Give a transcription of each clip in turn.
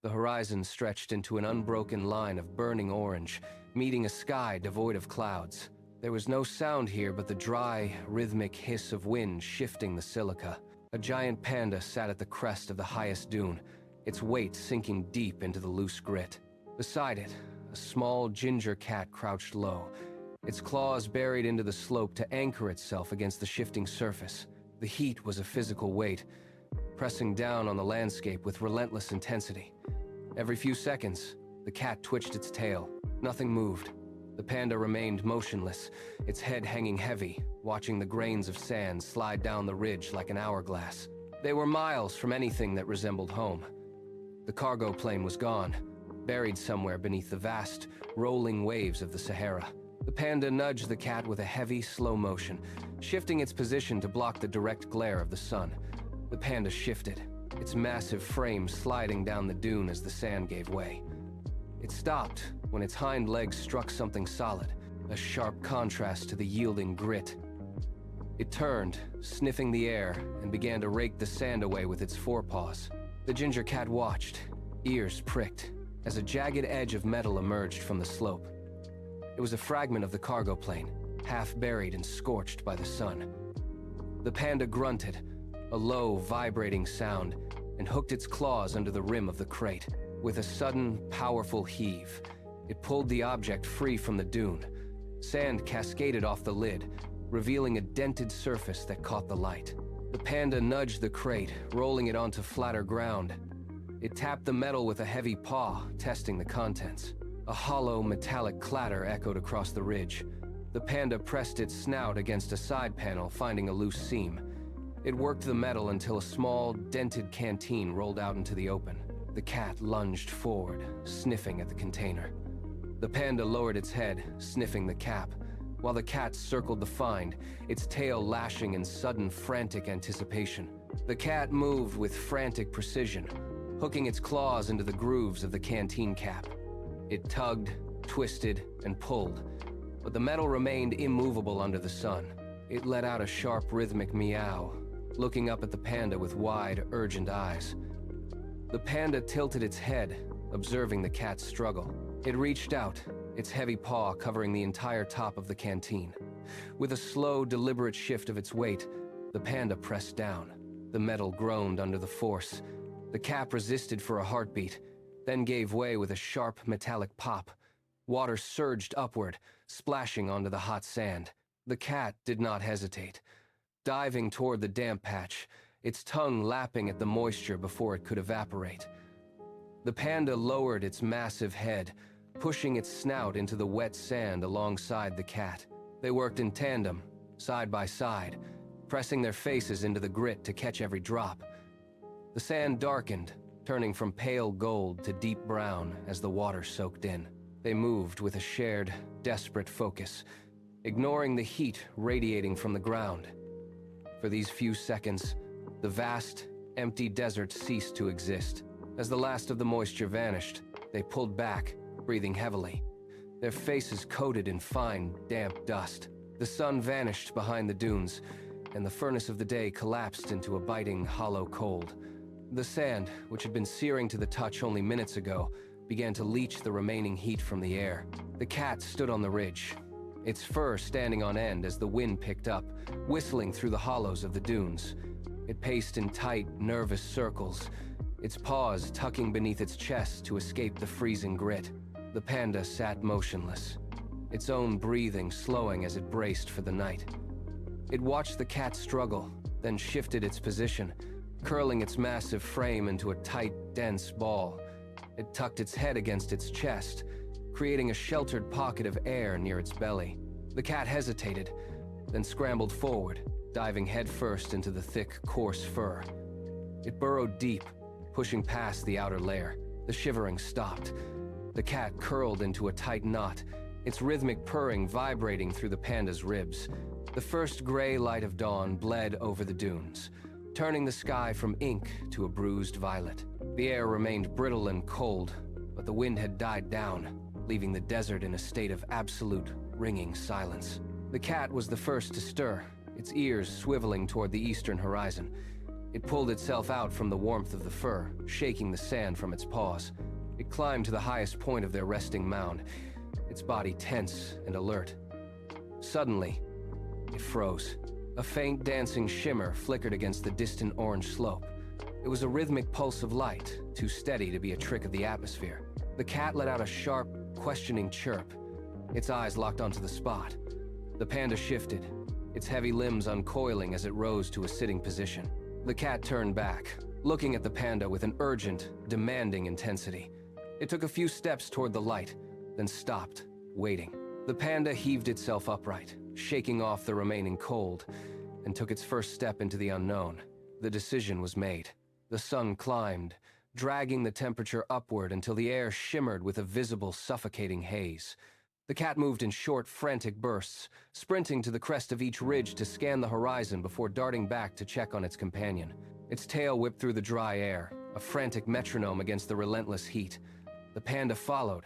The horizon stretched into an unbroken line of burning orange, meeting a sky devoid of clouds. There was no sound here but the dry, rhythmic hiss of wind shifting the silica. A giant panda sat at the crest of the highest dune, its weight sinking deep into the loose grit. Beside it, a small ginger cat crouched low, its claws buried into the slope to anchor itself against the shifting surface. The heat was a physical weight, pressing down on the landscape with relentless intensity. Every few seconds, the cat twitched its tail. Nothing moved. The panda remained motionless, its head hanging heavy, watching the grains of sand slide down the ridge like an hourglass. They were miles from anything that resembled home. The cargo plane was gone, buried somewhere beneath the vast, rolling waves of the Sahara. The panda nudged the cat with a heavy, slow motion, shifting its position to block the direct glare of the sun. The panda shifted, its massive frame sliding down the dune as the sand gave way. It stopped when its hind legs struck something solid, a sharp contrast to the yielding grit. It turned, sniffing the air, and began to rake the sand away with its forepaws. The ginger cat watched, ears pricked, as a jagged edge of metal emerged from the slope. It was a fragment of the cargo plane, half buried and scorched by the sun. The panda grunted, a low, vibrating sound, and hooked its claws under the rim of the crate. With a sudden, powerful heave, it pulled the object free from the dune. Sand cascaded off the lid, revealing a dented surface that caught the light. The panda nudged the crate, rolling it onto flatter ground. It tapped the metal with a heavy paw, testing the contents. A hollow, metallic clatter echoed across the ridge. The panda pressed its snout against a side panel, finding a loose seam. It worked the metal until a small, dented canteen rolled out into the open. The cat lunged forward, sniffing at the container. The panda lowered its head, sniffing the cap, while the cat circled the find, its tail lashing in sudden, frantic anticipation. The cat moved with frantic precision, hooking its claws into the grooves of the canteen cap. It tugged, twisted, and pulled, but the metal remained immovable under the sun. It let out a sharp, rhythmic meow, looking up at the panda with wide, urgent eyes. The panda tilted its head, observing the cat's struggle. It reached out, its heavy paw covering the entire top of the canteen. With a slow, deliberate shift of its weight, the panda pressed down. The metal groaned under the force. The cap resisted for a heartbeat, then gave way with a sharp, metallic pop. Water surged upward, splashing onto the hot sand. The cat did not hesitate, diving toward the damp patch, its tongue lapping at the moisture before it could evaporate. The panda lowered its massive head, pushing its snout into the wet sand alongside the cat. They worked in tandem, side by side, pressing their faces into the grit to catch every drop. The sand darkened, turning from pale gold to deep brown as the water soaked in. They moved with a shared, desperate focus, ignoring the heat radiating from the ground. For these few seconds, the vast, empty desert ceased to exist. As the last of the moisture vanished, they pulled back, breathing heavily, their faces coated in fine, damp dust. The sun vanished behind the dunes, and the furnace of the day collapsed into a biting, hollow cold. The sand, which had been searing to the touch only minutes ago, began to leach the remaining heat from the air. The cat stood on the ridge, its fur standing on end as the wind picked up, whistling through the hollows of the dunes. It paced in tight, nervous circles, its paws tucking beneath its chest to escape the freezing grit. The panda sat motionless, its own breathing slowing as it braced for the night. It watched the cat struggle, then shifted its position, curling its massive frame into a tight, dense ball. It tucked its head against its chest, creating a sheltered pocket of air near its belly. The cat hesitated, then scrambled forward, diving headfirst into the thick, coarse fur. It burrowed deep, pushing past the outer layer. The shivering stopped. The cat curled into a tight knot, its rhythmic purring vibrating through the panda's ribs. The first gray light of dawn bled over the dunes, turning the sky from ink to a bruised violet. The air remained brittle and cold, but the wind had died down, leaving the desert in a state of absolute, ringing silence. The cat was the first to stir, its ears swiveling toward the eastern horizon. It pulled itself out from the warmth of the fur, shaking the sand from its paws. It climbed to the highest point of their resting mound, its body tense and alert. Suddenly, it froze. A faint dancing shimmer flickered against the distant orange slope. It was a rhythmic pulse of light, too steady to be a trick of the atmosphere. The cat let out a sharp, questioning chirp. Its eyes locked onto the spot. The panda shifted, its heavy limbs uncoiling as it rose to a sitting position. The cat turned back, looking at the panda with an urgent, demanding intensity. It took a few steps toward the light, then stopped, waiting. The panda heaved itself upright, shaking off the remaining cold, and took its first step into the unknown. The decision was made. The sun climbed, dragging the temperature upward until the air shimmered with a visible, suffocating haze. The cat moved in short, frantic bursts, sprinting to the crest of each ridge to scan the horizon before darting back to check on its companion. Its tail whipped through the dry air, a frantic metronome against the relentless heat. The panda followed,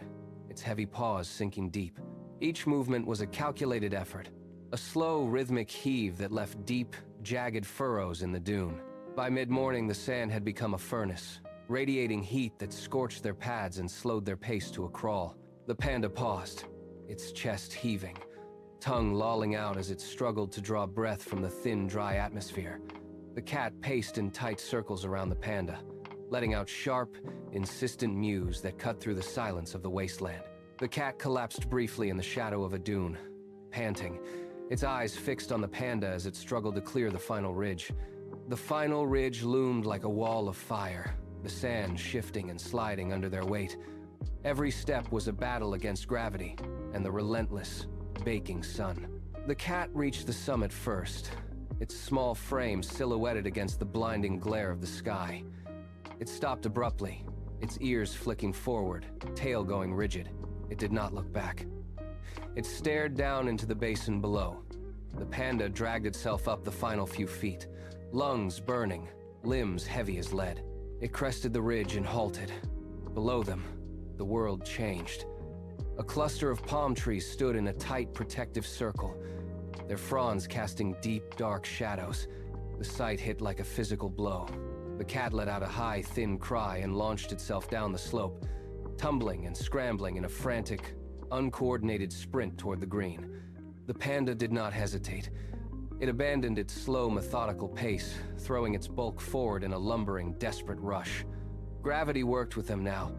its heavy paws sinking deep. Each movement was a calculated effort, a slow, rhythmic heave that left deep, jagged furrows in the dune. By mid-morning, the sand had become a furnace, radiating heat that scorched their pads and slowed their pace to a crawl. The panda paused, its chest heaving, tongue lolling out as it struggled to draw breath from the thin, dry atmosphere. The cat paced in tight circles around the panda, letting out sharp, insistent mews that cut through the silence of the wasteland. The cat collapsed briefly in the shadow of a dune, panting, its eyes fixed on the panda as it struggled to clear the final ridge. The final ridge loomed like a wall of fire, the sand shifting and sliding under their weight. Every step was a battle against gravity and the relentless, baking sun. The cat reached the summit first, its small frame silhouetted against the blinding glare of the sky. It stopped abruptly, its ears flicking forward, tail going rigid. It did not look back. It stared down into the basin below. The panda dragged itself up the final few feet, lungs burning, limbs heavy as lead. It crested the ridge and halted. Below them, the world changed. A cluster of palm trees stood in a tight, protective circle, their fronds casting deep, dark shadows. The sight hit like a physical blow. The cat let out a high, thin cry and launched itself down the slope, tumbling and scrambling in a frantic, uncoordinated sprint toward the green. The panda did not hesitate. It abandoned its slow, methodical pace, throwing its bulk forward in a lumbering, desperate rush. Gravity worked with them now,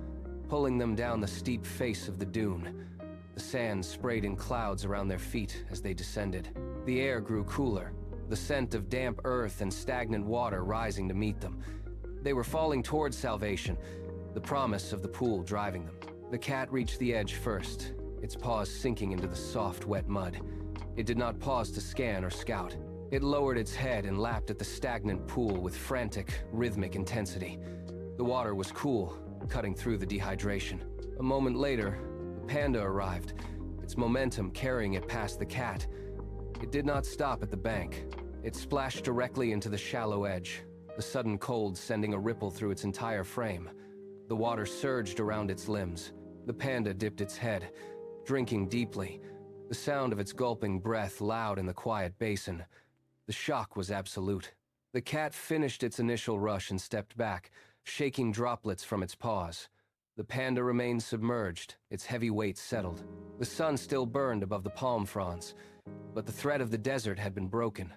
pulling them down the steep face of the dune. The sand sprayed in clouds around their feet as they descended. The air grew cooler, the scent of damp earth and stagnant water rising to meet them. They were falling towards salvation, the promise of the pool driving them. The cat reached the edge first, its paws sinking into the soft, wet mud. It did not pause to scan or scout. It lowered its head and lapped at the stagnant pool with frantic, rhythmic intensity. The water was cool, cutting through the dehydration. A moment later, the panda arrived, its momentum carrying it past the cat. It did not stop at the bank. It splashed directly into the shallow edge, the sudden cold sending a ripple through its entire frame. The water surged around its limbs. The panda dipped its head, drinking deeply, the sound of its gulping breath loud in the quiet basin. The shock was absolute. The cat finished its initial rush and stepped back, shaking droplets from its paws. The panda remained submerged, its heavy weight settled. The sun still burned above the palm fronds, but the thread of the desert had been broken.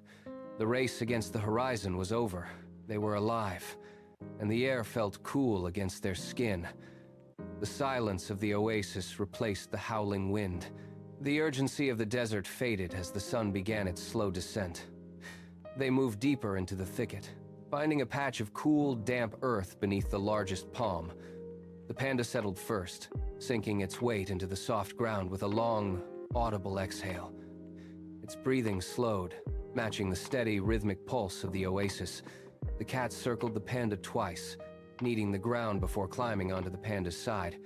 The race against the horizon was over. They were alive, and the air felt cool against their skin. The silence of the oasis replaced the howling wind. The urgency of the desert faded as the sun began its slow descent. They moved deeper into the thicket, finding a patch of cool, damp earth beneath the largest palm. The panda settled first, sinking its weight into the soft ground with a long, audible exhale. Its breathing slowed, matching the steady, rhythmic pulse of the oasis. The cat circled the panda twice, kneading the ground before climbing onto the panda's side.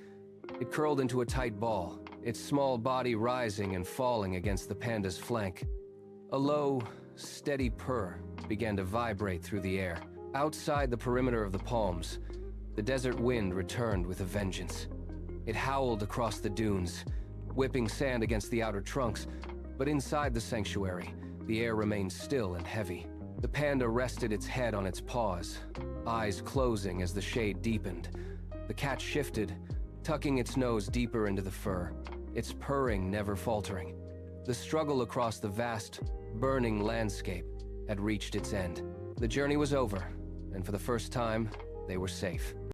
It curled into a tight ball, its small body rising and falling against the panda's flank. A low, steady purr began to vibrate through the air. Outside the perimeter of the palms, the desert wind returned with a vengeance. It howled across the dunes, whipping sand against the outer trunks, but inside the sanctuary, the air remained still and heavy. The panda rested its head on its paws, eyes closing as the shade deepened. The cat shifted, tucking its nose deeper into the fur, its purring never faltering. The struggle across the vast, burning landscape had reached its end. The journey was over, and for the first time, they were safe.